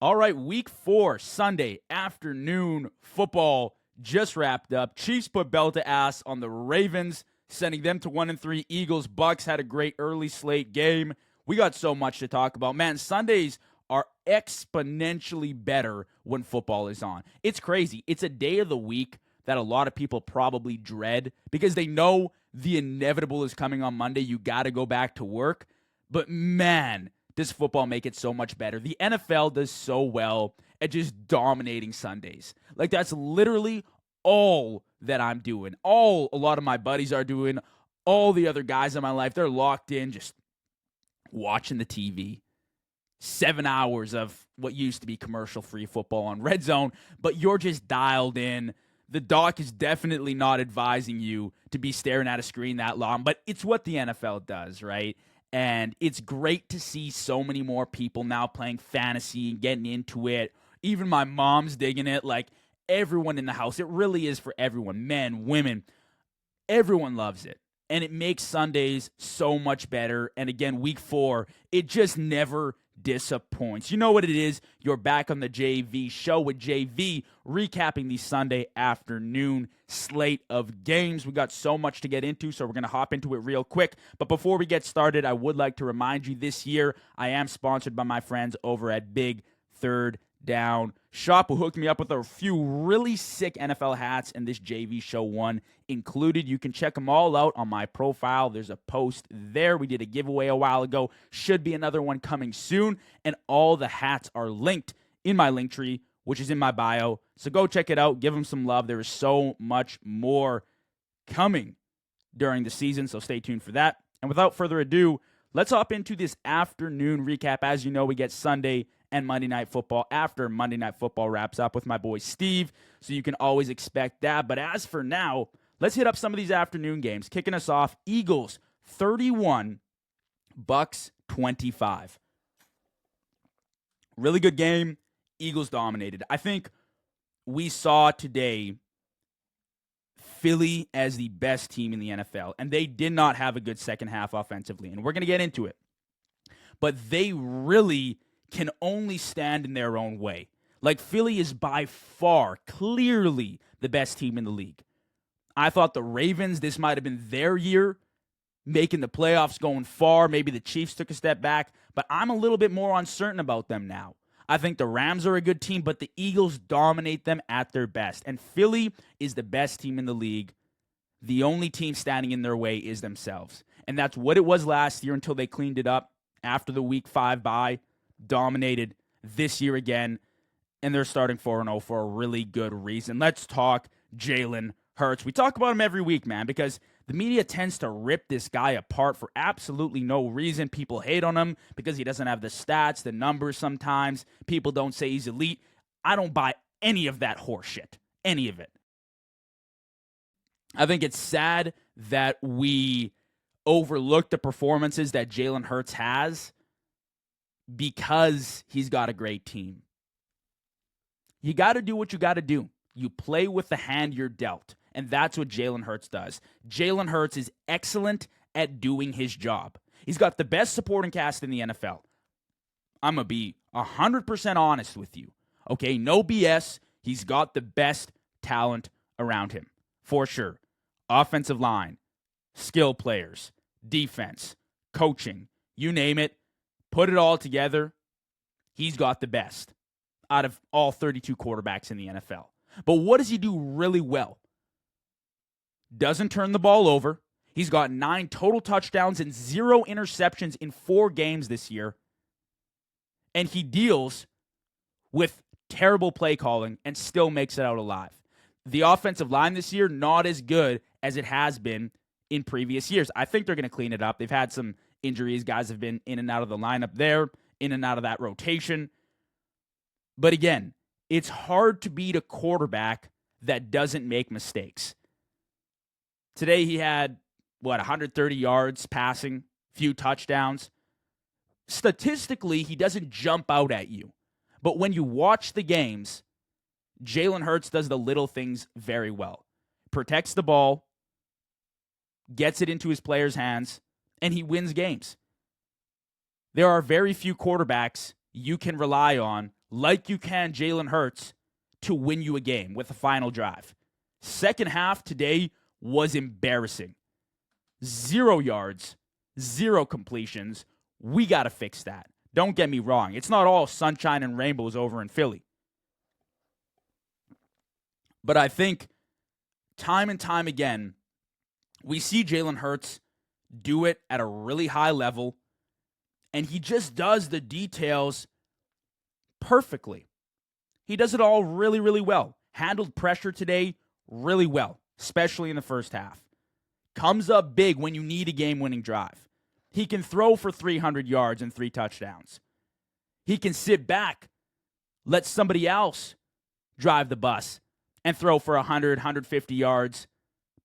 All right, week 4, Sunday afternoon football just wrapped up. Chiefs put belt to ass on the Ravens, sending them to 1-3. Eagles, Bucs had a great early slate game. We got so much to talk about. Man, Sundays are exponentially better when football is on. It's crazy. It's a day of the week that a lot of people probably dread because they know the inevitable is coming on Monday. You got to go back to work. But man, does football make it so much better. The NFL does so well at just dominating Sundays. Like, that's literally all that I'm doing. A lot of my buddies are doing. All the other guys in my life, they're locked in just watching the TV. 7 hours of what used to be commercial-free football on Red Zone, but you're just dialed in. The doc is definitely not advising you to be staring at a screen that long, but it's what the NFL does, right? And it's great to see so many more people now playing fantasy and getting into it. Even my mom's digging it. Like, everyone in the house. It really is for everyone. Men, women. Everyone loves it. And it makes Sundays so much better. And again, week 4, it just never disappoints. You know what it is? You're back on the JV show with JV, recapping the Sunday afternoon slate of games. We got so much to get into, so we're going to hop into it real quick. But before we get started, I would like to remind you this year, I am sponsored by my friends over at Big Third Down Shop, who hooked me up with a few really sick NFL hats, and this JV show one included. You can check them all out on my profile. There's a post there. We did a giveaway a while ago. Should be another one coming soon, and all the hats are linked in my link tree, which is in my bio. So go check it out. Give them some love. There is so much more coming during the season, so stay tuned for that. And without further ado, let's hop into this afternoon recap. As you know, we get Sunday and Monday Night Football after Monday Night Football wraps up with my boy Steve, so you can always expect that. But as for now, let's hit up some of these afternoon games. Kicking us off, Eagles 31, Bucs 25. Really good game. Eagles dominated. I think we saw today Philly as the best team in the NFL, and they did not have a good second half offensively, and we're going to get into it. But they really can only stand in their own way. Like, Philly is by far, clearly, the best team in the league. I thought the Ravens, this might have been their year, making the playoffs, going far. Maybe the Chiefs took a step back, but I'm a little bit more uncertain about them now. I think the Rams are a good team, but the Eagles dominate them at their best. And Philly is the best team in the league. The only team standing in their way is themselves. And that's what it was last year until they cleaned it up after the Week 5 bye. Dominated this year again, and they're starting 4-0 for a really good reason. Let's talk Jalen Hurts. We talk about him every week, man, because the media tends to rip this guy apart for absolutely no reason. People hate on him because he doesn't have the stats, the numbers sometimes. People don't say he's elite. I don't buy any of that horseshit. Any of it. I think it's sad that we overlook the performances that Jalen Hurts has because he's got a great team. You got to do what you got to do. You play with the hand you're dealt, and that's what Jalen Hurts does. Jalen Hurts is excellent at doing his job. He's got the best supporting cast in the NFL. I'm going to be 100% honest with you. Okay, no BS. He's got the best talent around him, for sure. Offensive line, skill players, defense, coaching, you name it. Put it all together, he's got the best out of all 32 quarterbacks in the NFL. But what does he do really well? Doesn't turn the ball over. He's got 9 total touchdowns and 0 interceptions in 4 games this year. And he deals with terrible play calling and still makes it out alive. The offensive line this year, not as good as it has been in previous years. I think they're going to clean it up. They've had some injuries. Guys have been in and out of the lineup there, in and out of that rotation. But again, it's hard to beat a quarterback that doesn't make mistakes. Today he had, 130 yards passing, few touchdowns. Statistically, he doesn't jump out at you. But when you watch the games, Jalen Hurts does the little things very well. Protects the ball, gets it into his players' hands, and he wins games. There are very few quarterbacks you can rely on like you can Jalen Hurts to win you a game with the final drive. Second half today was embarrassing. 0 yards, 0 completions. We got to fix that. Don't get me wrong. It's not all sunshine and rainbows over in Philly. But I think time and time again, we see Jalen Hurts do it at a really high level, and he just does the details perfectly. He does it all really, really well. Handled pressure today really well, especially in the first half. Comes up big when you need a game-winning drive. He can throw for 300 yards and 3 touchdowns. He can sit back, let somebody else drive the bus, and throw for 100, 150 yards,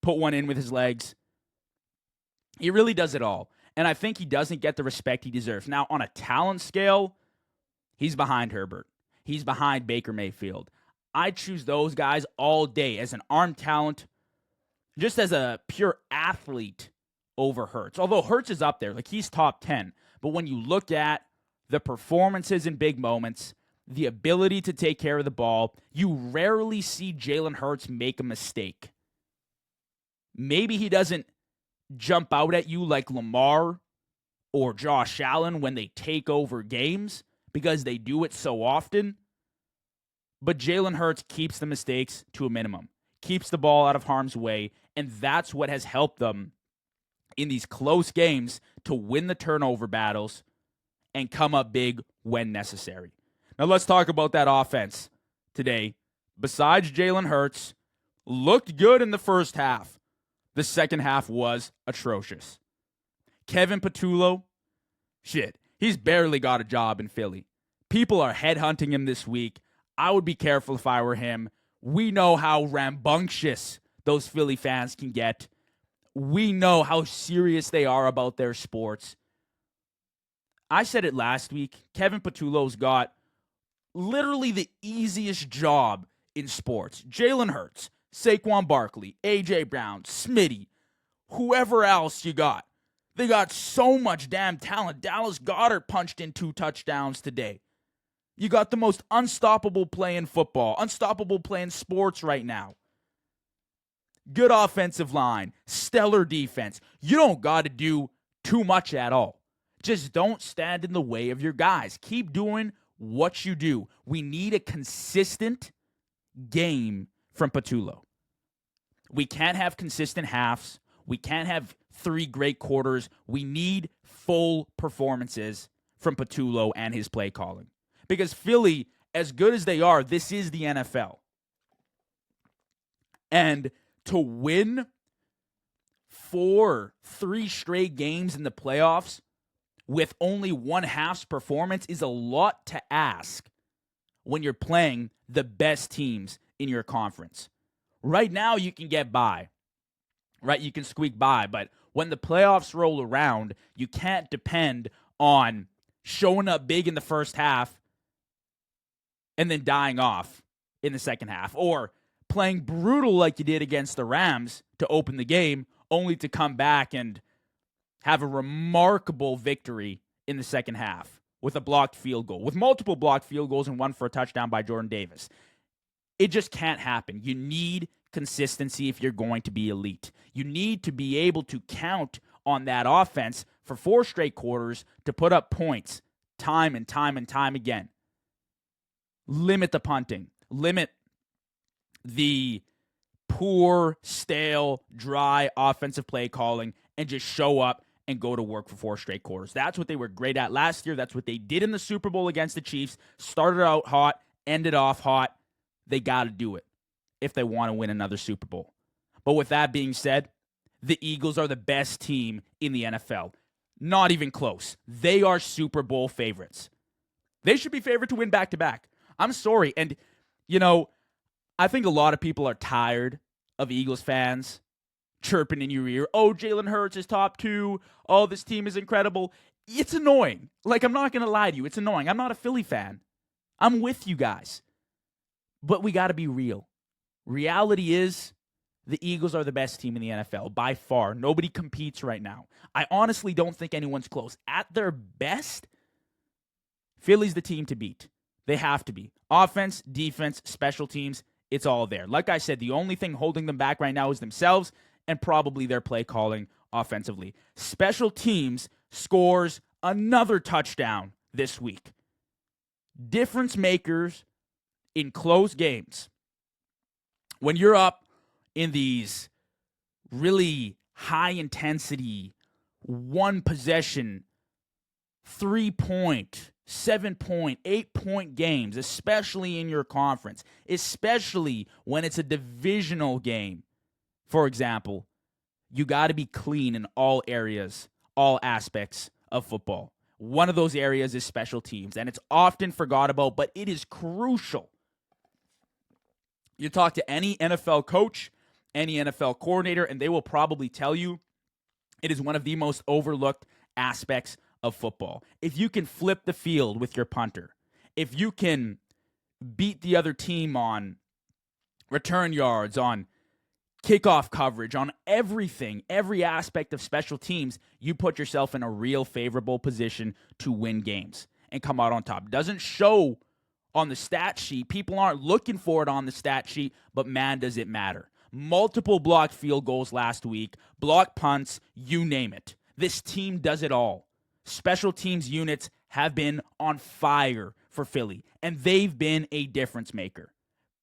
put one in with his legs. He really does it all. And I think he doesn't get the respect he deserves. Now, on a talent scale, he's behind Herbert. He's behind Baker Mayfield. I choose those guys all day as an arm talent, just as a pure athlete over Hurts. Although Hurts is up there, like he's top 10. But when you look at the performances in big moments, the ability to take care of the ball, you rarely see Jalen Hurts make a mistake. Maybe he doesn't jump out at you like Lamar or Josh Allen when they take over games because they do it so often. But Jalen Hurts keeps the mistakes to a minimum, keeps the ball out of harm's way, and that's what has helped them in these close games to win the turnover battles and come up big when necessary. Now let's talk about that offense today. Besides Jalen Hurts, looked good in the first half. The second half was atrocious. Kevin Patullo, he's barely got a job in Philly. People are headhunting him this week. I would be careful if I were him. We know how rambunctious those Philly fans can get. We know how serious they are about their sports. I said it last week. Kevin Patullo's got literally the easiest job in sports. Jalen Hurts, Saquon Barkley, A.J. Brown, Smitty, whoever else you got. They got so much damn talent. Dallas Goedert punched in 2 touchdowns today. You got the most unstoppable play in football, unstoppable play in sports right now. Good offensive line, stellar defense. You don't got to do too much at all. Just don't stand in the way of your guys. Keep doing what you do. We need a consistent game from Patullo. We can't have consistent halves. We can't have 3 great quarters. We need full performances from Patullo and his play calling. Because Philly, as good as they are, this is the NFL. And to win 3 straight games in the playoffs with only one half's performance is a lot to ask when you're playing the best teams in your conference. Right now, you can get by. Right? You can squeak by. But when the playoffs roll around, you can't depend on showing up big in the first half and then dying off in the second half. Or playing brutal like you did against the Rams to open the game, only to come back and have a remarkable victory in the second half with a blocked field goal, with multiple blocked field goals and one for a touchdown by Jordan Davis. It just can't happen. You need consistency if you're going to be elite. You need to be able to count on that offense for 4 straight quarters to put up points time and time and time again. Limit the punting. Limit the poor, stale, dry offensive play calling and just show up and go to work for 4 straight quarters. That's what they were great at last year. That's what they did in the Super Bowl against the Chiefs. Started out hot, ended off hot. They got to do it if they want to win another Super Bowl. But with that being said, the Eagles are the best team in the NFL. Not even close. They are Super Bowl favorites. They should be favored to win back-to-back. I'm sorry. And, I think a lot of people are tired of Eagles fans chirping in your ear, oh, Jalen Hurts is top 2. Oh, this team is incredible. It's annoying. Like, I'm not going to lie to you. It's annoying. I'm not a Philly fan. I'm with you guys. But we got to be real. Reality is the Eagles are the best team in the NFL by far. Nobody competes right now. I honestly don't think anyone's close. At their best, Philly's the team to beat. They have to be. Offense, defense, special teams, it's all there. Like I said, the only thing holding them back right now is themselves and probably their play calling offensively. Special teams scores another touchdown this week. Difference makers in close games. When you're up in these really high intensity, one possession, 3-point, 7-point, 8-point games, especially in your conference, especially when it's a divisional game, for example, you got to be clean in all areas, all aspects of football. One of those areas is special teams, and it's often forgot about, but it is crucial. You talk to any NFL coach, any NFL coordinator, and they will probably tell you it is one of the most overlooked aspects of football. If you can flip the field with your punter, if you can beat the other team on return yards, on kickoff coverage, on everything, every aspect of special teams, you put yourself in a real favorable position to win games and come out on top. Doesn't show on the stat sheet. People aren't looking for it on the stat sheet, but man, does it matter. Multiple blocked field goals last week, blocked punts, you name it. This team does it all. Special teams units have been on fire for Philly, and they've been a difference maker.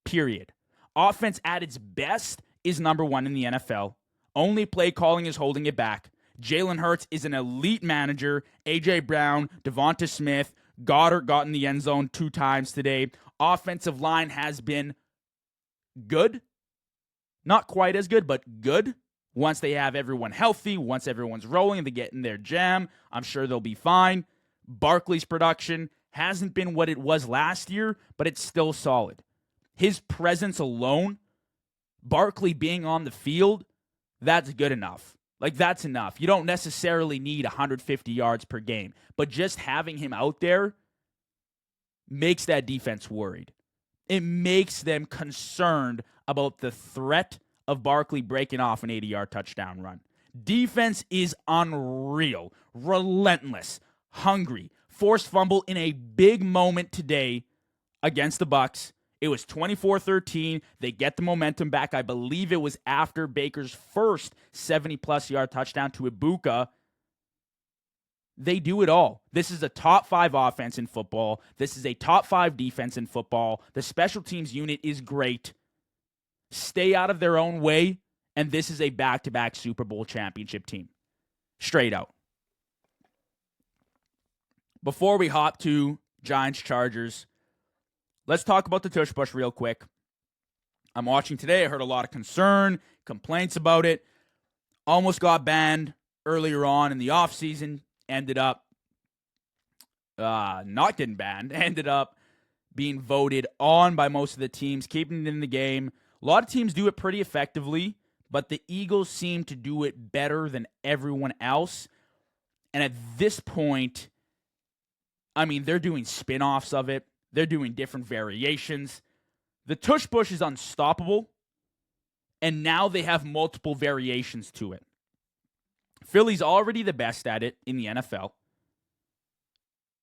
Period. Offense at its best is number one in the NFL. Only play calling is holding it back. Jalen Hurts is an elite manager. A.J. Brown, Devonta Smith, Goddard got in the end zone 2 times today. Offensive line has been good. Not quite as good, but good. Once they have everyone healthy, once everyone's rolling, they get in their jam, I'm sure they'll be fine. Barkley's production hasn't been what it was last year, but it's still solid. His presence alone, Barkley being on the field, that's good enough. Like, that's enough. You don't necessarily need 150 yards per game, but just having him out there makes that defense worried. It makes them concerned about the threat of Barkley breaking off an 80-yard touchdown run. Defense is unreal, relentless, hungry. Forced fumble in a big moment today against the Bucs. It was 24-13. They get the momentum back. I believe it was after Baker's first 70-plus yard touchdown to Ibuka. They do it all. This is a top 5 offense in football. This is a top 5 defense in football. The special teams unit is great. Stay out of their own way, and this is a back-to-back Super Bowl championship team. Straight out. Before we hop to Giants-Chargers, let's talk about the tush push real quick. I'm watching today. I heard a lot of concern, complaints about it. Almost got banned earlier on in the offseason. Ended up not getting banned. Ended up being voted on by most of the teams, keeping it in the game. A lot of teams do it pretty effectively, but the Eagles seem to do it better than everyone else. And at this point, I mean, they're doing spin-offs of it. They're doing different variations. The tush push is unstoppable, and now they have multiple variations to it. Philly's already the best at it in the NFL.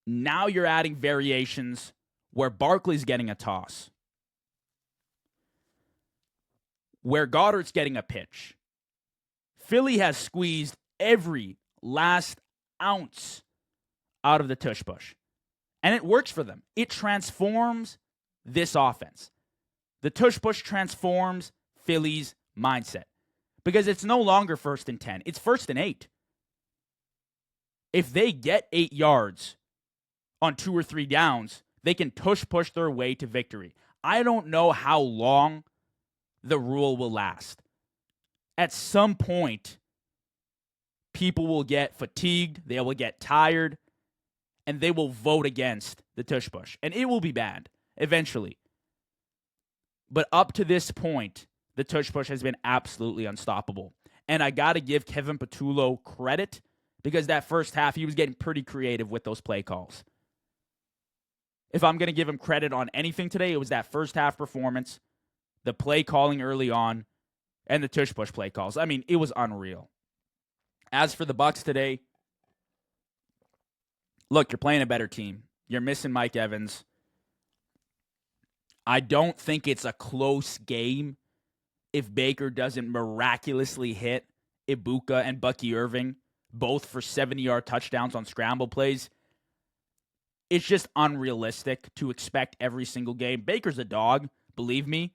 Now you're adding variations where Barkley's getting a toss, where Goddard's getting a pitch. Philly has squeezed every last ounce out of the tush push. And it works for them. It transforms this offense. The tush push transforms Philly's mindset. Because it's no longer 1st and 10. It's 1st and 8. If they get 8 yards on 2 or 3 downs, they can tush push their way to victory. I don't know how long the rule will last. At some point, people will get fatigued, they will get tired, and they will vote against the tush push. And it will be banned eventually. But up to this point, the tush push has been absolutely unstoppable. And I got to give Kevin Patullo credit because that first half, he was getting pretty creative with those play calls. If I'm going to give him credit on anything today, it was that first half performance, the play calling early on, and the tush push play calls. I mean, it was unreal. As for the Bucs today, look, you're playing a better team. You're missing Mike Evans. I don't think it's a close game if Baker doesn't miraculously hit Ibuka and Bucky Irving, both for 70-yard touchdowns on scramble plays. It's just unrealistic to expect every single game. Baker's a dog, believe me,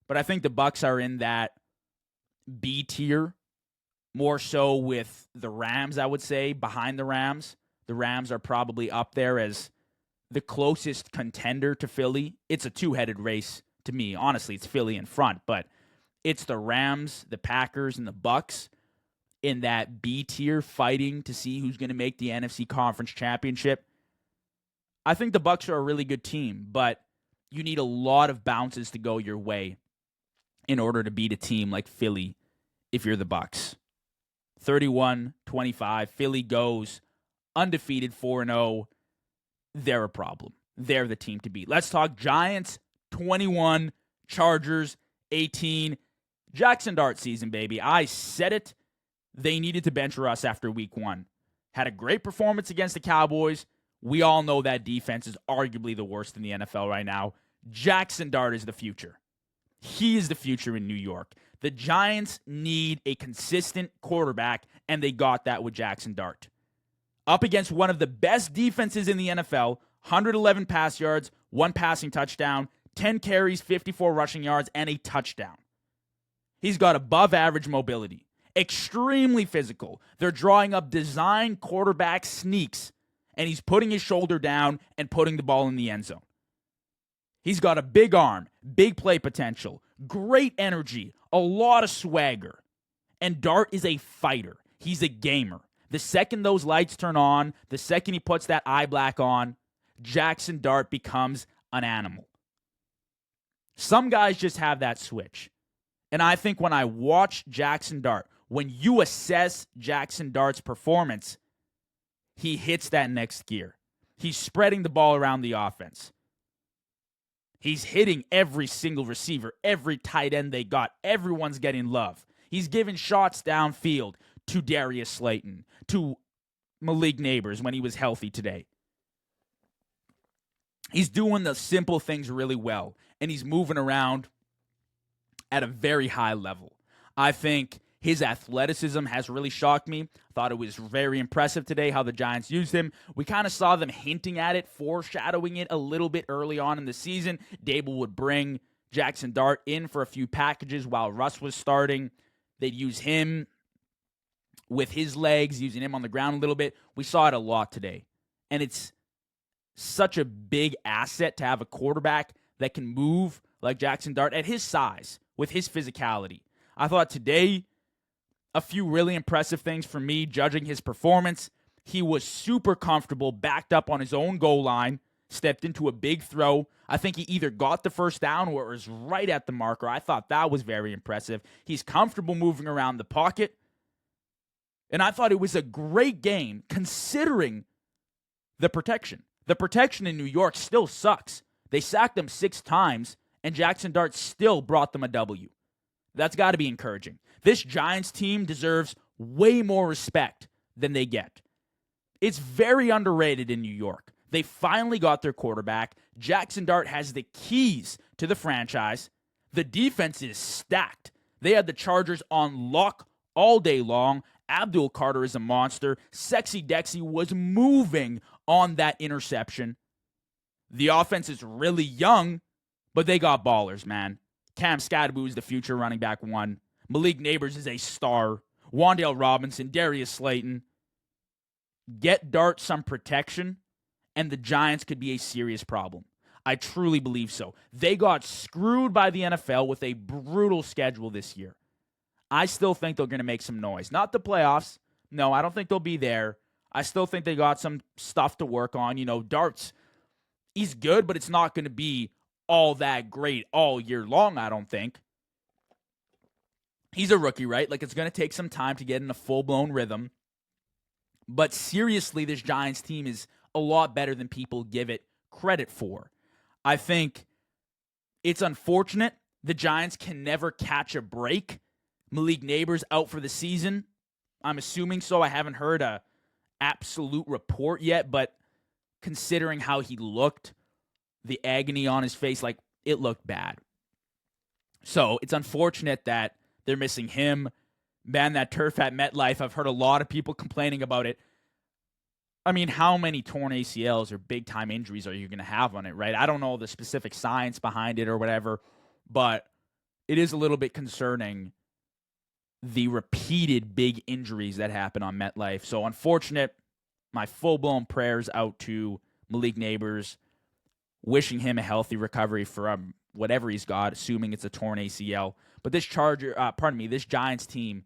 but I think the Bucs are in that B tier, more so with the Rams, I would say, behind the Rams. The Rams are probably up there as the closest contender to Philly. It's a two-headed race to me. Honestly, it's Philly in front, but it's the Rams, the Packers, and the Bucs in that B tier fighting to see who's going to make the NFC Conference Championship. I think the Bucs are a really good team, but you need a lot of bounces to go your way in order to beat a team like Philly if you're the Bucs. 31-25, Philly goes undefeated 4-0. They're a problem. They're the team to beat. Let's talk Giants 21, Chargers 18. Jackson Dart season, baby. I said it. They needed to bench Russ after week 1. Had a great performance against the Cowboys. We all know that defense is arguably the worst in the NFL right now. Jackson Dart is the future. He is the future in New York. The Giants need a consistent quarterback, and they got that with Jackson Dart. Up against one of the best defenses in the NFL, 111 pass yards, 1 passing touchdown, 10 carries, 54 rushing yards, and a touchdown. He's got above average mobility, extremely physical. They're drawing up design quarterback sneaks, and he's putting his shoulder down and putting the ball in the end zone. He's got a big arm, big play potential, great energy, a lot of swagger. And Dart is a fighter. He's a gamer. The second those lights turn on, the second he puts that eye black on, Jackson Dart becomes an animal. Some guys just have that switch. And I think when I watch Jackson Dart, when you assess Jackson Dart's performance, he hits that next gear. He's spreading the ball around the offense. He's hitting every single receiver, every tight end they got. Everyone's getting love. He's giving shots downfield to Darius Slayton, to Malik Neighbors when he was healthy today. He's doing the simple things really well, and he's moving around at a very high level. I think his athleticism has really shocked me. Thought it was very impressive today how the Giants used him. We kind of saw them hinting at it, foreshadowing it a little bit early on in the season. Dable would bring Jackson Dart in for a few packages while Russ was starting. They'd use him with his legs, using him on the ground a little bit. We saw it a lot today. And it's such a big asset to have a quarterback that can move like Jackson Dart at his size, with his physicality. I thought today, a few really impressive things for me, judging his performance. He was super comfortable, backed up on his own goal line, stepped into a big throw. I think he either got the first down or was right at the marker. I thought that was very impressive. He's comfortable moving around the pocket. And I thought it was a great game considering the protection. The protection in New York still sucks. They sacked them 6 times, and Jackson Dart still brought them a W. That's got to be encouraging. This Giants team deserves way more respect than they get. It's very underrated in New York. They finally got their quarterback. Jackson Dart has the keys to the franchise. The defense is stacked. They had the Chargers on lock all day long. Abdul Carter is a monster. Sexy Dexy was moving on that interception. The offense is really young, but they got ballers, man. Cam Skadaboo is the future running back 1. Malik Neighbors is a star. Wan'Dale Robinson, Darius Slayton. Get Dart some protection, and the Giants could be a serious problem. I truly believe so. They got screwed by the NFL with a brutal schedule this year. I still think they're going to make some noise. Not the playoffs. No, I don't think they'll be there. I still think they got some stuff to work on. You know, Dart's, he's good, but it's not going to be all that great all year long, I don't think. He's a rookie, right? Like, it's going to take some time to get in a full-blown rhythm. But seriously, this Giants team is a lot better than people give it credit for. I think it's unfortunate the Giants can never catch a break. Malik Neighbors out for the season. I'm assuming so. I haven't heard a absolute report yet, but considering how he looked, the agony on his face, like, it looked bad. So it's unfortunate that they're missing him. Man, that turf at MetLife, I've heard a lot of people complaining about it. I mean, how many torn ACLs or big-time injuries are you going to have on it, right? I don't know the specific science behind it or whatever, but it is a little bit concerning, the repeated big injuries that happen on MetLife. So unfortunate. My full-blown prayers out to Malik Neighbors, wishing him a healthy recovery from whatever he's got, assuming it's a torn ACL. But this this Giants team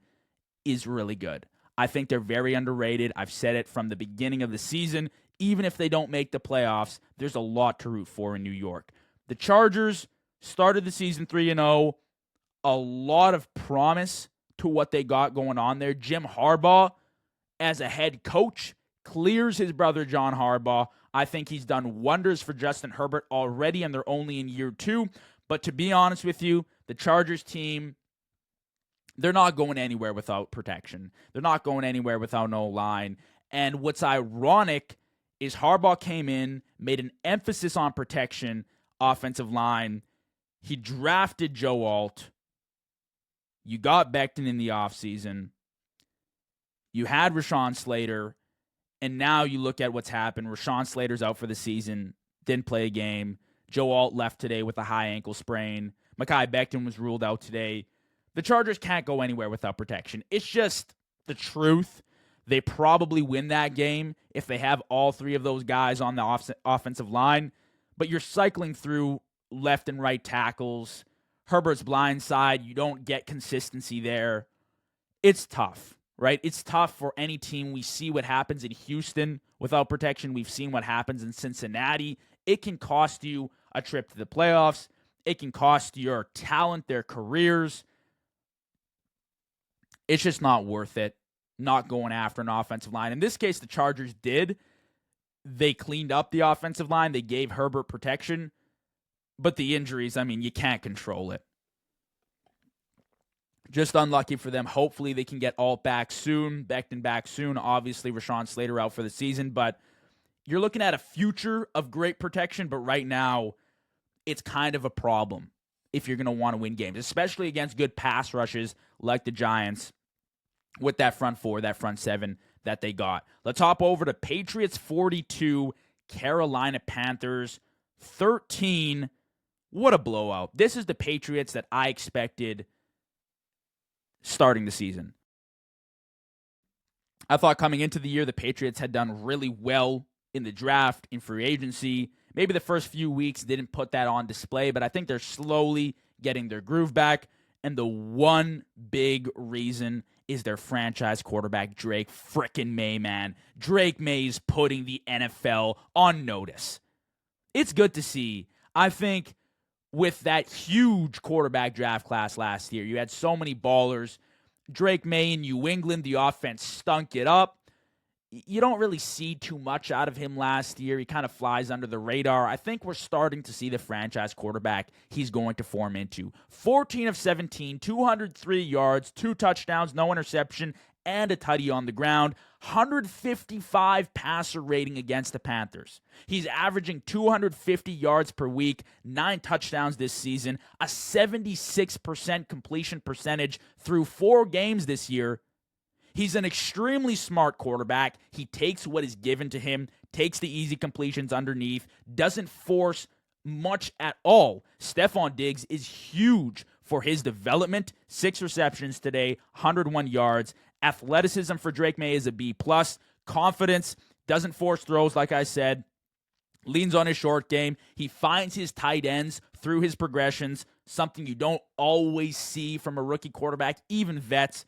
is really good. I think they're very underrated. I've said it from the beginning of the season. Even if they don't make the playoffs, there's a lot to root for in New York. The Chargers started the season 3-0. A lot of promise to what they got going on there. Jim Harbaugh, as a head coach, clears his brother John Harbaugh. I think he's done wonders for Justin Herbert already, and they're only in year 2. But to be honest with you, the Chargers team, they're not going anywhere without protection. They're not going anywhere without no line. And what's ironic is Harbaugh came in, made an emphasis on protection, offensive line. He drafted Joe Alt. You got Becton in the offseason. You had Rashawn Slater. And now you look at what's happened. Rashawn Slater's out for the season, didn't play a game. Joe Alt left today with a high ankle sprain. Mekhi Becton was ruled out today. The Chargers can't go anywhere without protection. It's just the truth. They probably win that game if they have all 3 of those guys on the offensive line. But you're cycling through left and right tackles. Herbert's blind side, you don't get consistency there. It's tough. Right? It's tough for any team. We see what happens in Houston without protection. We've seen what happens in Cincinnati. It can cost you a trip to the playoffs. It can cost your talent, their careers. It's just not worth it, not going after an offensive line. In this case, the Chargers did. They cleaned up the offensive line. They gave Herbert protection. But the injuries, I mean, you can't control it. Just unlucky for them. Hopefully they can get Alt back soon, Becton back soon. Obviously, Rashawn Slater out for the season. But you're looking at a future of great protection, but right now it's kind of a problem if you're going to want to win games, especially against good pass rushes like the Giants with that front 4, that front 7 that they got. Let's hop over to Patriots 42, Carolina Panthers 13. What a blowout. This is the Patriots that I expected starting the season. I thought coming into the year, the Patriots had done really well in the draft, in free agency. Maybe the first few weeks didn't put that on display, but I think they're slowly getting their groove back. And the one big reason is their franchise quarterback, Drake frickin' May, man. Drake May's putting the NFL on notice. It's good to see. I think with that huge quarterback draft class last year, you had so many ballers. Drake May in New England, the offense stunk it up. You don't really see too much out of him last year. He kind of flies under the radar. I think we're starting to see the franchise quarterback he's going to form into. 14 of 17, 203 yards, 2 touchdowns, no interception, and a tutty on the ground. 155 passer rating against the Panthers. He's averaging 250 yards per week, 9 touchdowns this season, a 76% completion percentage through 4 games this year. He's an extremely smart quarterback. He takes what is given to him, takes the easy completions underneath, doesn't force much at all. Stephon Diggs is huge for his development. 6 receptions today, 101 yards. Athleticism for Drake May is a B+. Confidence, doesn't force throws, like I said. Leans on his short game. He finds his tight ends through his progressions, something you don't always see from a rookie quarterback, even vets.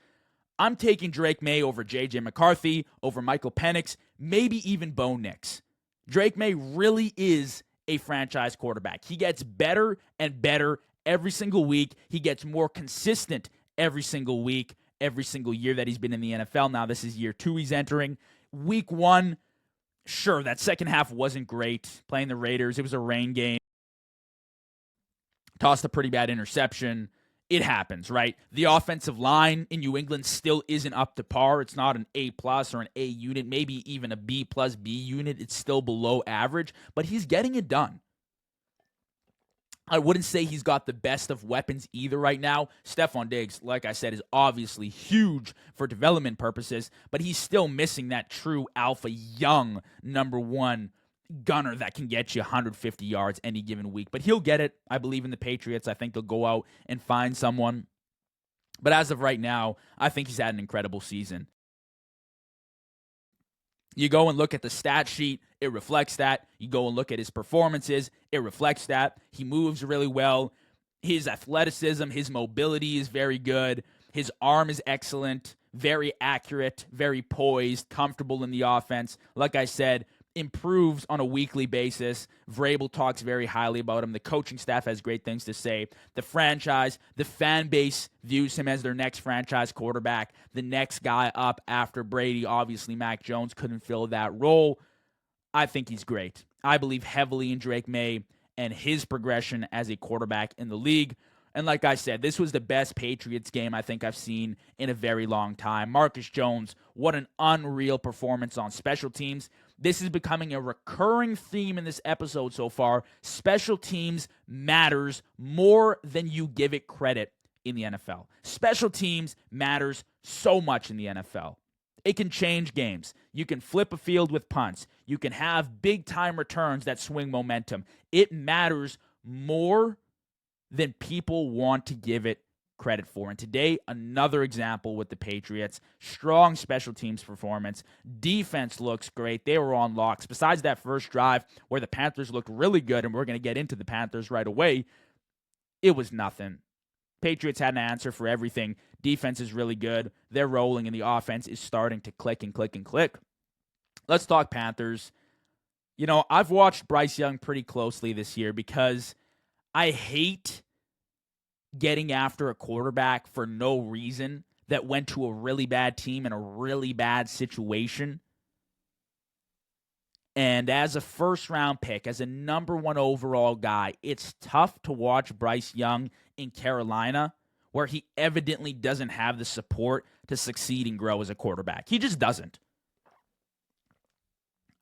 I'm taking Drake May over J.J. McCarthy, over Michael Penix, maybe even Bo Nix. Drake May really is a franchise quarterback. He gets better and better every single week. He gets more consistent every single week, every single year that he's been in the NFL. Now this is year 2 he's entering. Week 1, sure, that second half wasn't great. Playing the Raiders, it was a rain game. Tossed a pretty bad interception. It happens, right? The offensive line in New England still isn't up to par. It's not an A+ or an A unit, maybe even a B+ B unit. It's still below average, but he's getting it done. I wouldn't say he's got the best of weapons either right now. Stephon Diggs, like I said, is obviously huge for development purposes, but he's still missing that true alpha young number one gunner that can get you 150 yards any given week. But he'll get it. I believe in the Patriots. I think they'll go out and find someone. But as of right now, I think he's had an incredible season. You go and look at the stat sheet, it reflects that. You go and look at his performances, it reflects that. He moves really well. His athleticism, his mobility is very good. His arm is excellent, very accurate, very poised, comfortable in the offense. Like I said, improves on a weekly basis. Vrabel talks very highly about him. The coaching staff has great things to say. The franchise, the fan base views him as their next franchise quarterback, the next guy up after Brady. Obviously, Mac Jones couldn't fill that role. I think he's great. I believe heavily in Drake May and his progression as a quarterback in the league. And like I said, this was the best Patriots game I think I've seen in a very long time. Marcus Jones, what an unreal performance on special teams. This is becoming a recurring theme in this episode so far. Special teams matters more than you give it credit in the NFL. Special teams matters so much in the NFL. It can change games. You can flip a field with punts. You can have big-time returns that swing momentum. It matters more than people want to give it credit for. And today, another example with the Patriots. Strong special teams performance. Defense looks great. They were on locks. Besides that first drive where the Panthers looked really good, and we're going to get into the Panthers right away, it was nothing. Patriots had an answer for everything. Defense is really good. They're rolling, and the offense is starting to click and click and click. Let's talk Panthers. You know, I've watched Bryce Young pretty closely this year because I hate getting after a quarterback for no reason that went to a really bad team in a really bad situation. And as a first-round pick, as a number one overall guy, it's tough to watch Bryce Young in Carolina, where he evidently doesn't have the support to succeed and grow as a quarterback. He just doesn't.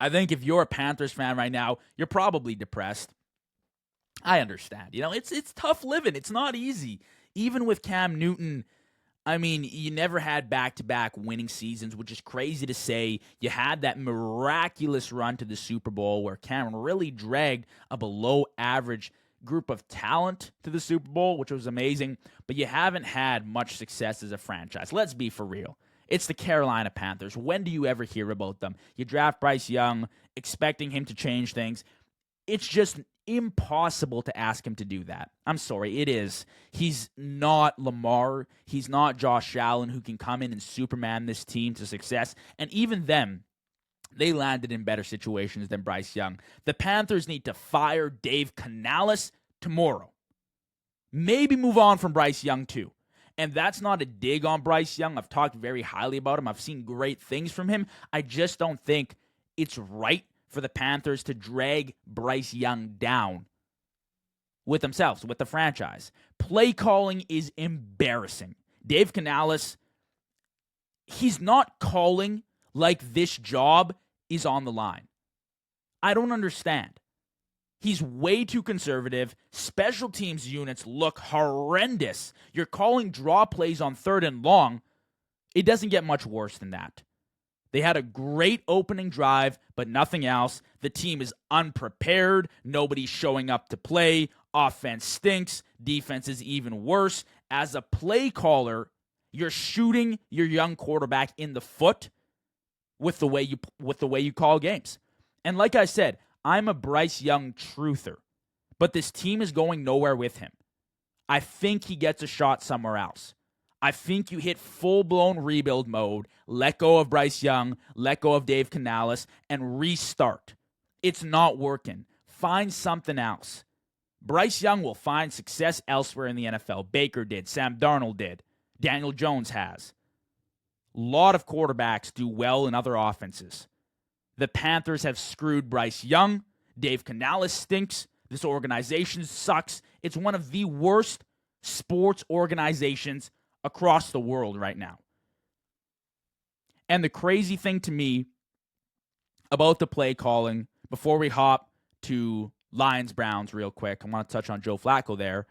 I think if you're a Panthers fan right now, you're probably depressed. I understand. You know, it's tough living. It's not easy. Even with Cam Newton, I mean, you never had back-to-back winning seasons, which is crazy to say. You had that miraculous run to the Super Bowl where Cam really dragged a below-average group of talent to the Super Bowl, which was amazing, but you haven't had much success as a franchise. Let's be for real. It's the Carolina Panthers. When do you ever hear about them? You draft Bryce Young, expecting him to change things. It's just impossible to ask him to do that. I'm sorry, it is. He's not Lamar. He's not Josh Allen, who can come in and Superman this team to success. And even them, they landed in better situations than Bryce Young. The Panthers need to fire Dave Canales tomorrow. Maybe move on from Bryce Young too. And that's not a dig on Bryce Young. I've talked very highly about him. I've seen great things from him. I just don't think it's right for the Panthers to drag Bryce Young down with themselves, with the franchise. Play calling is embarrassing. Dave Canales, he's not calling like this job is on the line. I don't understand. He's way too conservative. Special teams units look horrendous. You're calling draw plays on 3rd and long. It doesn't get much worse than that. They had a great opening drive, but nothing else. The team is unprepared. Nobody's showing up to play. Offense stinks. Defense is even worse. As a play caller, you're shooting your young quarterback in the foot with the way you call games. And like I said, I'm a Bryce Young truther, but this team is going nowhere with him. I think he gets a shot somewhere else. I think you hit full-blown rebuild mode, let go of Bryce Young, let go of Dave Canales, and restart. It's not working. Find something else. Bryce Young will find success elsewhere in the NFL. Baker did. Sam Darnold did. Daniel Jones has. A lot of quarterbacks do well in other offenses. The Panthers have screwed Bryce Young. Dave Canales stinks. This organization sucks. It's one of the worst sports organizations across the world right now. And the crazy thing to me about the play calling, before we hop to Lions-Browns real quick. I want to touch on Joe Flacco there.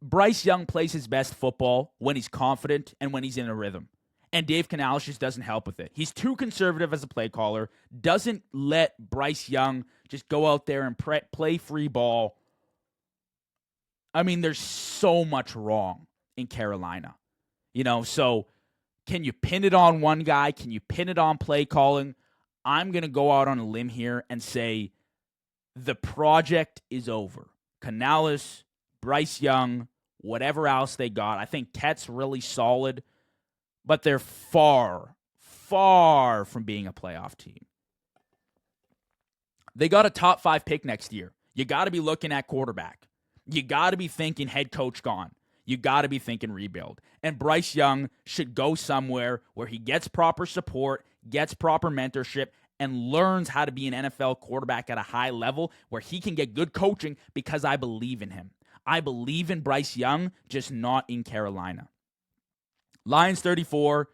Bryce Young plays his best football when he's confident and when he's in a rhythm. And Dave Canales just doesn't help with it. He's too conservative as a play caller, doesn't let Bryce Young just go out there and play free ball. I mean, there's so much wrong in Carolina. So can you pin it on one guy? Can you pin it on play calling? I'm going to go out on a limb here and say the project is over. Canales, Bryce Young, whatever else they got. I think Tet's really solid, but they're far, far from being a playoff team. They got a top 5 pick next year. You got to be looking at quarterback. You got to be thinking head coach gone. You got to be thinking rebuild. And Bryce Young should go somewhere where he gets proper support, gets proper mentorship, and learns how to be an NFL quarterback at a high level where he can get good coaching because I believe in him. I believe in Bryce Young, just not in Carolina. Lions 34,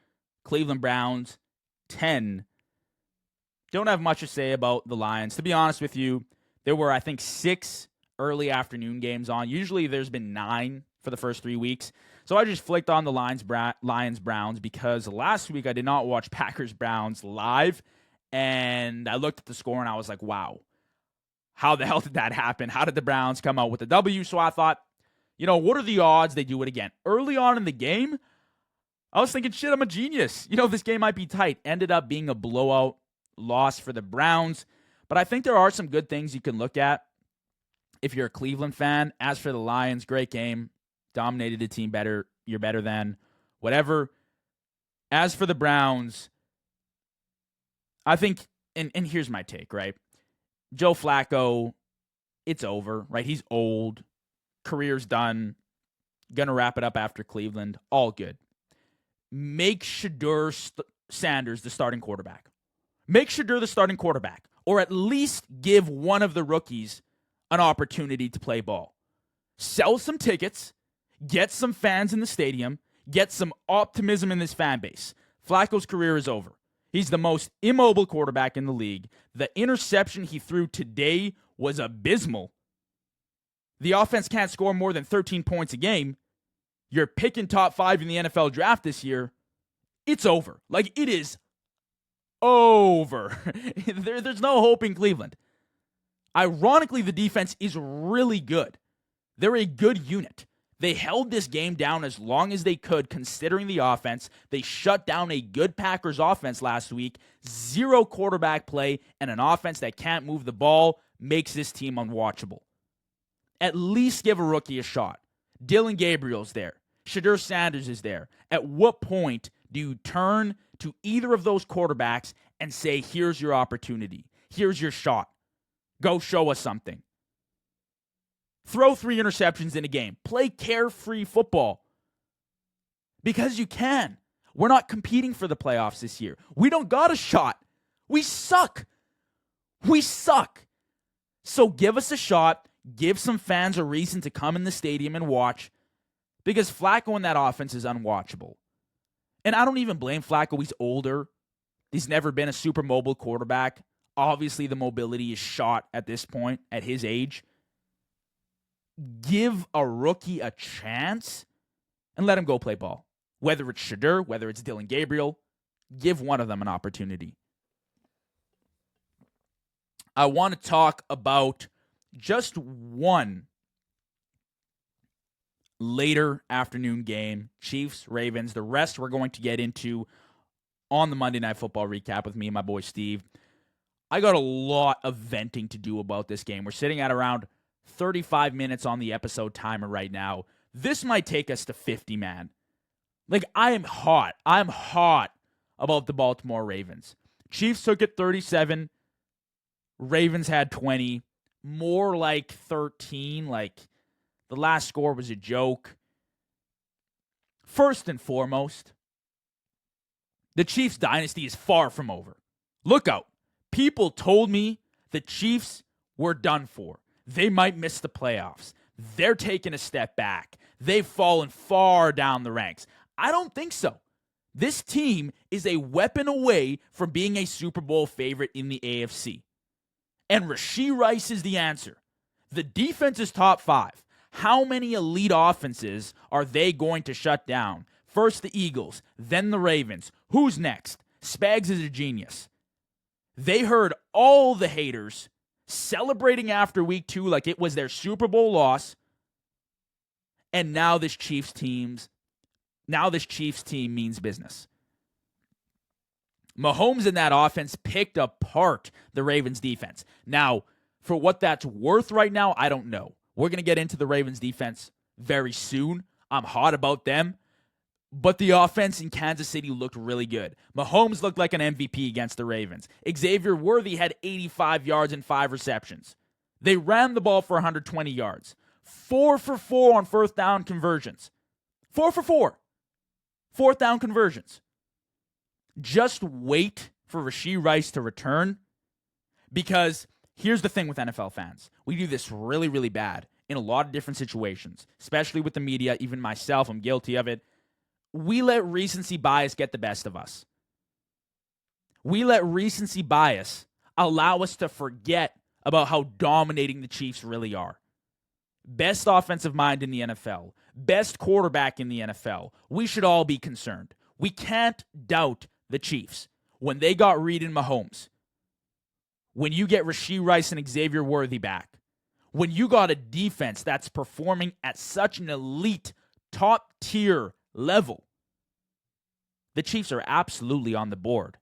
Cleveland Browns 10. Don't have much to say about the Lions. To be honest with you, there were, I think, 6 early afternoon games on. Usually there's been 9 for the first 3 weeks. So I just flicked on the Lions-Browns because last week I did not watch Packers-Browns live, and I looked at the score and I was like, wow, how the hell did that happen? How did the Browns come out with the W? So I thought, what are the odds they do it again? Early on in the game, I was thinking, shit, I'm a genius. This game might be tight. Ended up being a blowout loss for the Browns. But I think there are some good things you can look at if you're a Cleveland fan. As for the Lions, great game. Dominated the team better. You're better than. Whatever. As for the Browns, I think, and here's my take, right? Joe Flacco, it's over, right? He's old. Career's done. Gonna wrap it up after Cleveland. All good. Make Shedeur Sanders the starting quarterback. Make Shedeur the starting quarterback. Or at least give one of the rookies an opportunity to play ball. Sell some tickets. Get some fans in the stadium. Get some optimism in this fan base. Flacco's career is over. He's the most immobile quarterback in the league. The interception he threw today was abysmal. The offense can't score more than 13 points a game. You're picking top 5 in the NFL draft this year. It's over. Like, it is over. There's no hope in Cleveland. Ironically, the defense is really good. They're a good unit. They held this game down as long as they could, considering the offense. They shut down a good Packers offense last week. 0 quarterback play, and an offense that can't move the ball makes this team unwatchable. At least give a rookie a shot. Dylan Gabriel's there. Shedeur Sanders is there. At what point do you turn to either of those quarterbacks and say, here's your opportunity. Here's your shot. Go show us something. Throw 3 interceptions in a game. Play carefree football. Because you can. We're not competing for the playoffs this year. We don't got a shot. We suck. We suck. So give us a shot. Give some fans a reason to come in the stadium and watch. Because Flacco in that offense is unwatchable. And I don't even blame Flacco. He's older. He's never been a super mobile quarterback. Obviously, the mobility is shot at this point, at his age. Give a rookie a chance and let him go play ball. Whether it's Shedeur, whether it's Dylan Gabriel, give one of them an opportunity. I want to talk about just one later afternoon game, Chiefs, Ravens. The rest we're going to get into on the Monday Night Football recap with me and my boy Steve. I got a lot of venting to do about this game. We're sitting at around 35 minutes on the episode timer right now. This might take us to 50, man. Like, I am hot. I'm hot about the Baltimore Ravens. Chiefs took it 37. Ravens had 20. More like 13. Like, the last score was a joke. First and foremost, the Chiefs dynasty is far from over. Look out. People told me the Chiefs were done for. They might miss the playoffs. They're taking a step back. They've fallen far down the ranks. I don't think so. This team is a weapon away from being a Super Bowl favorite in the AFC. And Rashee Rice is the answer. The defense is top 5. How many elite offenses are they going to shut down? First the Eagles, then the Ravens. Who's next? Spags is a genius. They heard all the haters celebrating after week 2 like it was their Super Bowl loss. And now this Chiefs team means business. Mahomes and that offense picked apart the Ravens defense. Now, for what that's worth right now, I don't know. We're going to get into the Ravens defense very soon. I'm hot about them. But the offense in Kansas City looked really good. Mahomes looked like an MVP against the Ravens. Xavier Worthy had 85 yards and 5 receptions. They ran the ball for 120 yards. 4 for 4 on fourth down conversions. 4 for 4. Fourth down conversions. Just wait for Rashee Rice to return, because here's the thing with NFL fans. We do this really, really bad in a lot of different situations, especially with the media. Even myself, I'm guilty of it. We let recency bias get the best of us. We let recency bias allow us to forget about how dominating the Chiefs really are. Best offensive mind in the NFL. Best quarterback in the NFL. We should all be concerned. We can't doubt the Chiefs when they got Reed and Mahomes. When you get Rashee Rice and Xavier Worthy back. When you got a defense that's performing at such an elite, top-tier level. The Chiefs are absolutely on the board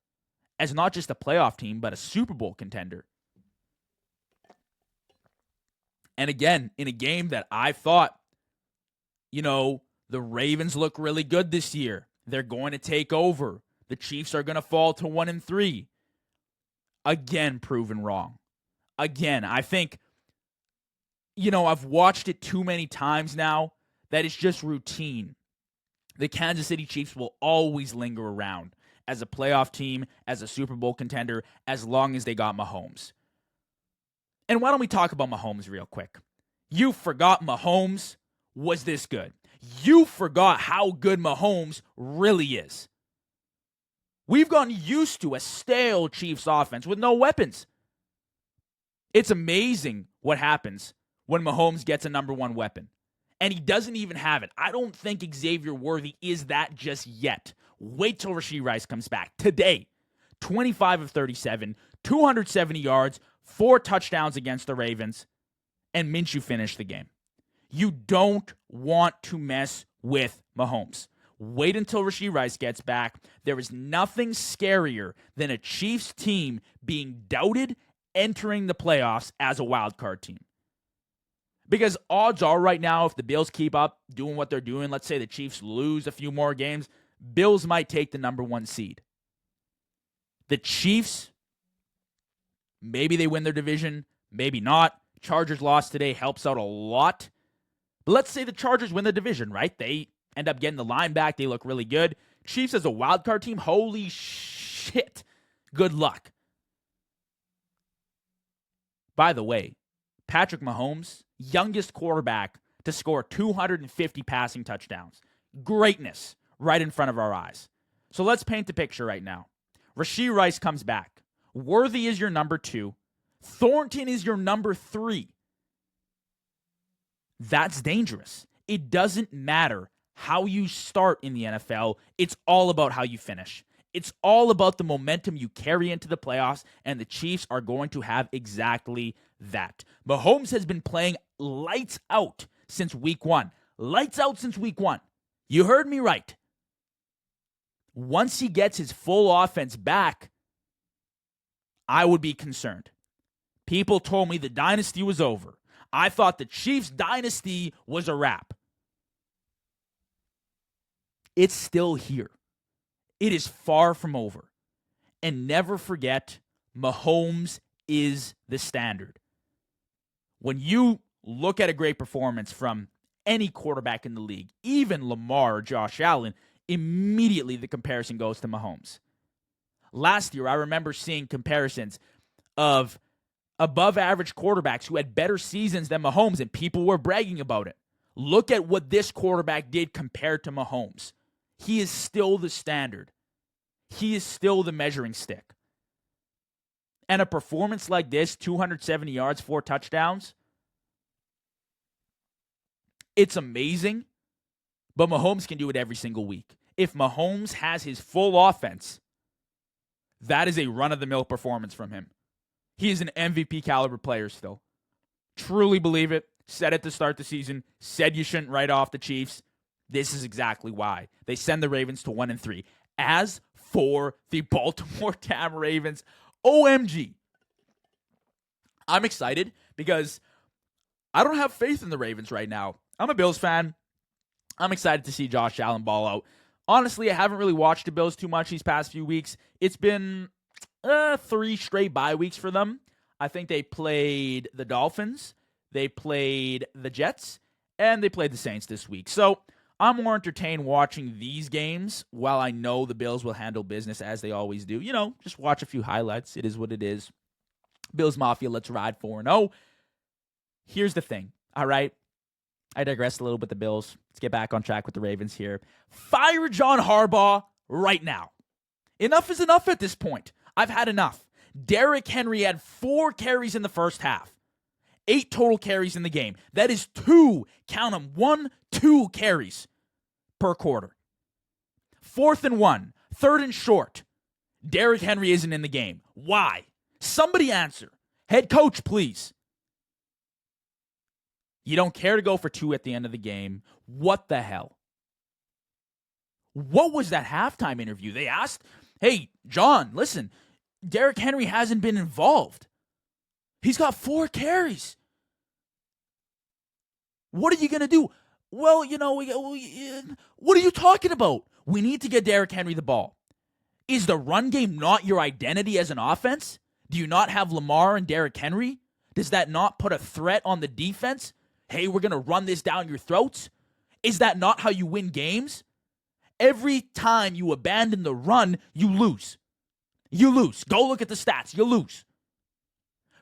as not just a playoff team, but a Super Bowl contender. And again, in a game that I thought, the Ravens look really good this year. They're going to take over. The Chiefs are going to fall to 1-3. Again, proven wrong. Again, I think, I've watched it too many times now that it's just routine. The Kansas City Chiefs will always linger around as a playoff team, as a Super Bowl contender, as long as they got Mahomes. And why don't we talk about Mahomes real quick? You forgot Mahomes was this good. You forgot how good Mahomes really is. We've gotten used to a stale Chiefs offense with no weapons. It's amazing what happens when Mahomes gets a number 1 weapon. And he doesn't even have it. I don't think Xavier Worthy is that just yet. Wait till Rashee Rice comes back. Today, 25 of 37, 270 yards, 4 touchdowns against the Ravens, and Minshew finished the game. You don't want to mess with Mahomes. Wait until Rashee Rice gets back. There is nothing scarier than a Chiefs team being doubted entering the playoffs as a wild card team. Because odds are right now, if the Bills keep up doing what they're doing, let's say the Chiefs lose a few more games, Bills might take the number 1 seed. The Chiefs, maybe they win their division, maybe not. Chargers lost today, helps out a lot. But let's say the Chargers win the division, right? They end up getting the line back. They look really good. Chiefs as a wild card team, holy shit. Good luck. By the way, Patrick Mahomes, youngest quarterback to score 250 passing touchdowns. Greatness right in front of our eyes. So let's paint the picture right now. Rashee Rice comes back. Worthy is your number 2. Thornton is your number 3. That's dangerous. It doesn't matter how you start in the NFL. It's all about how you finish. It's all about the momentum you carry into the playoffs, and the Chiefs are going to have exactly that. Mahomes has been playing lights out since week 1. Lights out since week 1. You heard me right. Once he gets his full offense back, I would be concerned. People told me the dynasty was over. I thought the Chiefs dynasty was a wrap. It's still here. It is far from over. And never forget, Mahomes is the standard. When you look at a great performance from any quarterback in the league, even Lamar or Josh Allen, immediately the comparison goes to Mahomes. Last year, I remember seeing comparisons of above-average quarterbacks who had better seasons than Mahomes, and people were bragging about it. Look at what this quarterback did compared to Mahomes. He is still the standard. He is still the measuring stick. And a performance like this, 270 yards, 4 touchdowns, it's amazing, but Mahomes can do it every single week. If Mahomes has his full offense, that is a run-of-the-mill performance from him. He is an MVP caliber player still. Truly believe it. Said it to start the season. Said you shouldn't write off the Chiefs. This is exactly why. They send the Ravens to 1-3. As for the Baltimore Tam Ravens, OMG. I'm excited because I don't have faith in the Ravens right now. I'm a Bills fan. I'm excited to see Josh Allen ball out. Honestly, I haven't really watched the Bills too much these past few weeks. It's been 3 straight bye weeks for them. I think they played the Dolphins, they played the Jets, and they played the Saints this week. So I'm more entertained watching these games while I know the Bills will handle business as they always do. Just watch a few highlights. It is what it is. Bills Mafia, let's ride 4-0. Here's the thing, all right? I digressed a little bit with the Bills. Let's get back on track with the Ravens here. Fire John Harbaugh right now. Enough is enough at this point. I've had enough. Derrick Henry had 4 carries in the first half. 8 total carries in the game. That is 2, count them, 1, 2 carries per quarter. 4th and 1, 3rd and short. Derrick Henry isn't in the game. Why? Somebody answer. Head coach, please. You don't care to go for 2 at the end of the game. What the hell? What was that halftime interview? They asked, hey, John, listen, Derrick Henry hasn't been involved. He's got 4 carries. What are you going to do? Well, what are you talking about? We need to get Derrick Henry the ball. Is the run game not your identity as an offense? Do you not have Lamar and Derrick Henry? Does that not put a threat on the defense? Hey, we're going to run this down your throats? Is that not how you win games? Every time you abandon the run, you lose. You lose. Go look at the stats. You lose.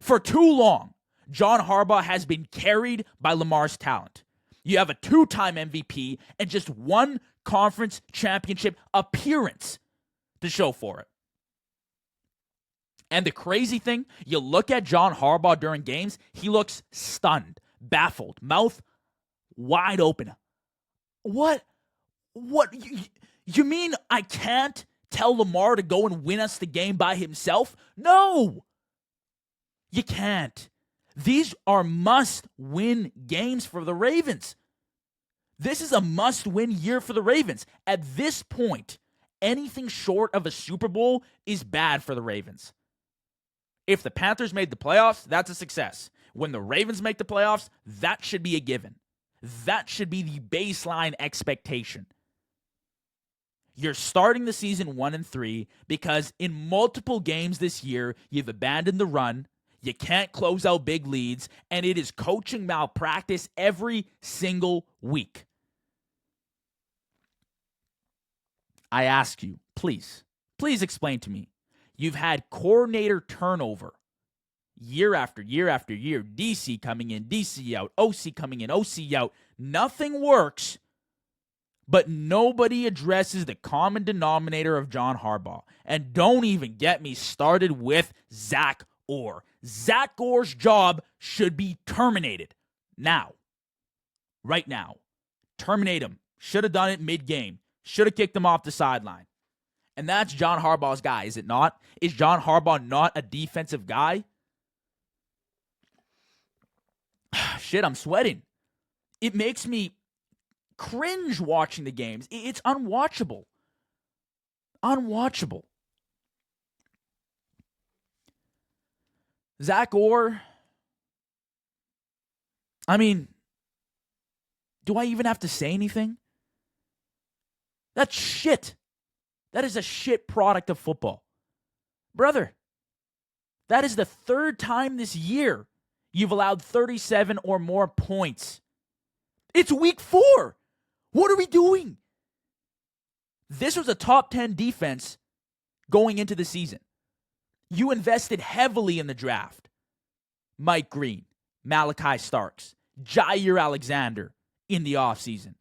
For too long, John Harbaugh has been carried by Lamar's talent. You have a 2-time MVP and just 1 conference championship appearance to show for it. And the crazy thing, you look at John Harbaugh during games, he looks stunned, baffled, mouth wide open. What? You mean I can't tell Lamar to go and win us the game by himself? No! You can't. These are must-win games for the Ravens. This is a must-win year for the Ravens. At this point, anything short of a Super Bowl is bad for the Ravens. If the Panthers made the playoffs, that's a success. When the Ravens make the playoffs, that should be a given. That should be the baseline expectation. You're starting the season 1-3 because in multiple games this year, you've abandoned the run, you can't close out big leads, and it is coaching malpractice every single week. I ask you, please explain to me. You've had coordinator turnover year after year after year. DC coming in, DC out. OC coming in, OC out. Nothing works, but nobody addresses the common denominator of John Harbaugh. And don't even get me started with Zach Orr. Zach Orr's job should be terminated now. Right now. Terminate him. Should have done it mid-game. Should have kicked him off the sideline. And that's John Harbaugh's guy, is it not? Is John Harbaugh not a defensive guy? Shit, I'm sweating. It makes me cringe watching the games. It's unwatchable. Unwatchable. Zach Orr, I mean, do I even have to say anything? That's shit. That is a shit product of football. Brother, that is the 3rd time this year you've allowed 37 or more points. It's week 4. What are we doing? This was a top 10 defense going into the season. You invested heavily in the draft. Mike Green, Malachi Starks, Jair Alexander in the offseason.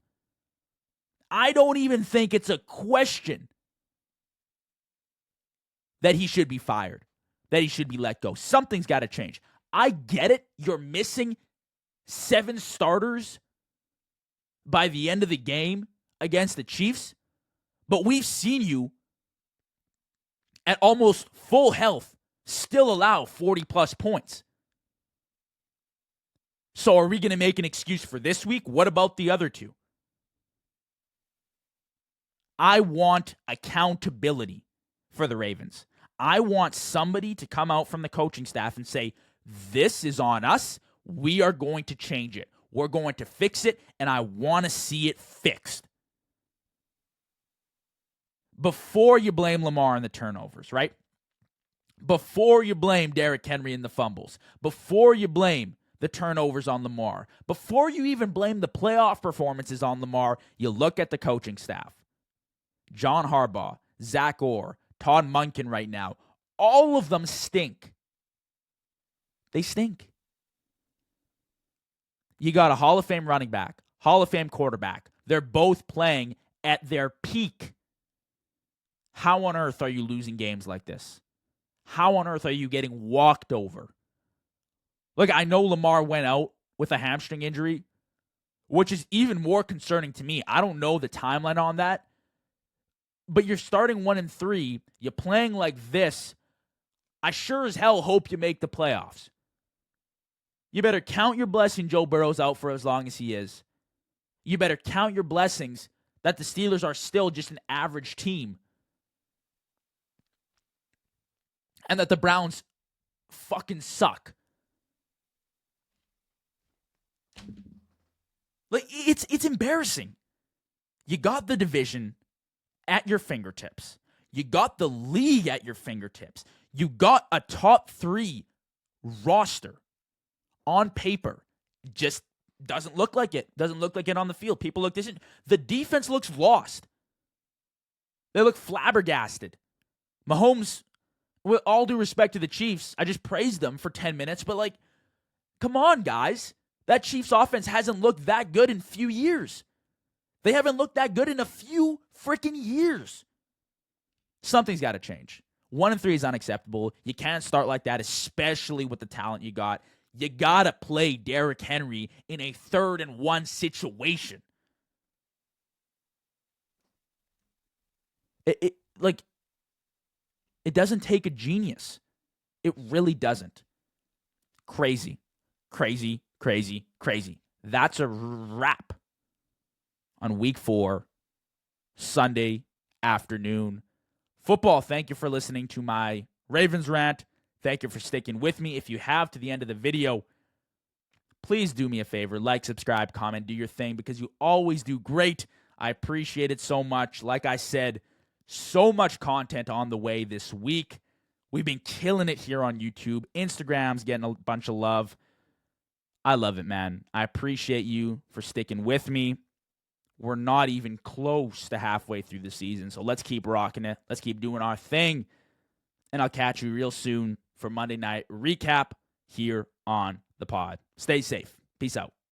I don't even think it's a question that he should be fired. that he should be let go. Something's got to change. I get it. You're missing 7 starters by the end of the game against the Chiefs, but we've seen you at almost full health still allow 40-plus points. So are we going to make an excuse for this week? What about the other 2? I want accountability for the Ravens. I want somebody to come out from the coaching staff and say, this is on us. We are going to change it. We're going to fix it, and I want to see it fixed. Before you blame Lamar and the turnovers, right? Before you blame Derrick Henry and the fumbles. Before you blame the turnovers on Lamar. Before you even blame the playoff performances on Lamar, you look at the coaching staff. John Harbaugh, Zach Orr, Todd Monken right now. All of them stink. They stink. You got a Hall of Fame running back, Hall of Fame quarterback. They're both playing at their peak. How on earth are you losing games like this? How on earth are you getting walked over? Look, I know Lamar went out with a hamstring injury, which is even more concerning to me. I don't know the timeline on that. But you're starting 1-3. You're playing like this. I sure as hell hope you make the playoffs. You better count your blessing Joe Burrow's out for as long as he is. You better count your blessings that the Steelers are still just an average team. And that the Browns fucking suck. Like, it's embarrassing. You got the division at your fingertips. You got the league at your fingertips. You got a top 3 roster on paper. Just doesn't look like it. Doesn't look like it on the field. People look distant. The defense looks lost. They look flabbergasted. Mahomes, with all due respect to the Chiefs, I just praised them for 10 minutes, but like, come on, guys. That Chiefs offense hasn't looked that good in a few years. They haven't looked that good in a few freaking years. Something's got to change. 1-3 is unacceptable. You can't start like that, especially with the talent you got. You got to play Derrick Henry in a 3rd and 1 situation. It doesn't take a genius. It really doesn't. Crazy. Crazy, crazy, crazy. That's a wrap on week 4, Sunday afternoon football. Thank you for listening to my Ravens rant. Thank you for sticking with me. If you have to the end of the video, please do me a favor. Like, subscribe, comment, do your thing, because you always do great. I appreciate it so much. Like I said, so much content on the way this week. We've been killing it here on YouTube. Instagram's getting a bunch of love. I love it, man. I appreciate you for sticking with me. We're not even close to halfway through the season, so let's keep rocking it. Let's keep doing our thing, and I'll catch you real soon for Monday Night Recap here on the pod. Stay safe. Peace out.